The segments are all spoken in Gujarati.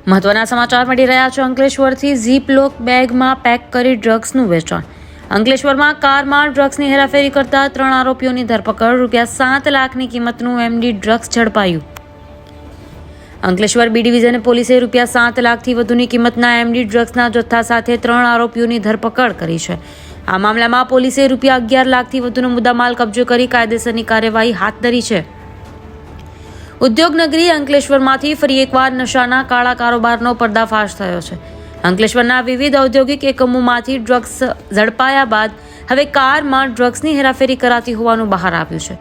મહત્વના સમાચાર મળી રહ્યા છે। અંકલેશ્વરથી ઝીપ-લોક બેગમાં પેક કરી ડ્રગ્સનું વેચાણ। અંકલેશ્વરમાં કારમાં ડ્રગ્સની હેરાફેરી કરતા 3 આરોપીઓની ધરપકડ। ₹7 લાખની કિંમતનું એમડી ડ્રગ્સ ઝડપાયું। અંકલેશ્વર બી ડિવિઝન પોલીસે ₹7 લાખથી વધુની કિંમતના એમડી ડ્રગ્સના જથ્થા સાથે 3 આરોપીઓની ધરપકડ કરી છે। આ મામલામાં પોલીસે ₹11 લાખથી વધુનો મુદ્દામાલ કબજે કરી કાયદેસરની કાર્યવાહી હાથ ધરી છે। ઉદ્યોગનગરી અંકલેશ્વરમાંથી ફરી એકવાર નશાના કાળા કારોબારનો પર્દાફાશ થયો છે। અંકલેશ્વરના વિવિધ ઔદ્યોગિક એકમોમાંથી ડ્રગ્સ ઝડપાયા બાદ હવે કારમાં ડ્રગ્સની હેરાફેરી કરાતી હોવાનું બહાર આવ્યું છે।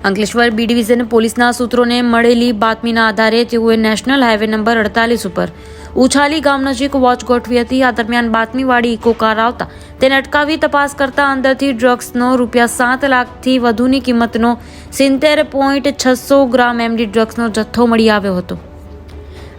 અંકલેશ્વર બી ડિવિઝન પોલીસના સૂત્રોને મળેલી બાતમીના આધારે તેઓએ નેશનલ હાઈવે નંબર 48 ઉપર ઉછાલી ગામ નજીક વોચ ગોઠવી હતી। આ દરમિયાન બાતમીવાળી ઇકો કાર આવતા તેને અટકાવી તપાસ કરતા અંદરથી ડ્રગ્સનો ₹7 લાખથી વધુની કિંમતનો 70.600 ગ્રામ એમડી ડ્રગ્સનો જથ્થો મળી આવ્યો હતો।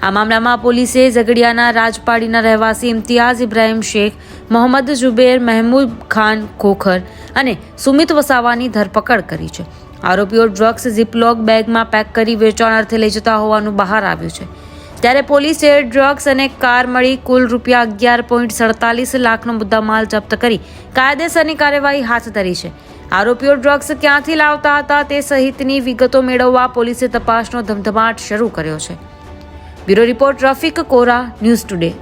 આ મામલામાં પોલીસે ઝઘડિયાના રાજપાડીના રહેવાસી ઇમ્તિયાઝ ઇબ્રાહીમ શેખ, મોહમ્મદ ઝુબેર, મહેમૂદ ખાન ખોખર અને સુમિત વસાવાની ધરપકડ કરી છે। આરોપીઓ ડ્રગ્સ ઝીપ-લોક બેગમાં પેક કરી વેચાણ અર્થે લઈ જતા હોવાનું બહાર આવ્યું છે। ત્યારે પોલીસે ડ્રગ્સ અને કાર મળી કુલ ₹11.47 લાખનો મુદ્દામાલ જપ્ત કરી કાયદેસરની કાર્યવાહી હાથ ધરી છે। આરોપીઓ ડ્રગ્સ ક્યાંથી લાવતા હતા તે સહિતની વિગતો મેળવવા પોલીસે તપાસનો ધમધમાટ શરૂ કર્યો છે। બ્યુરો રિપોર્ટ રફીક કોરા, ન્યૂઝ ટુડે।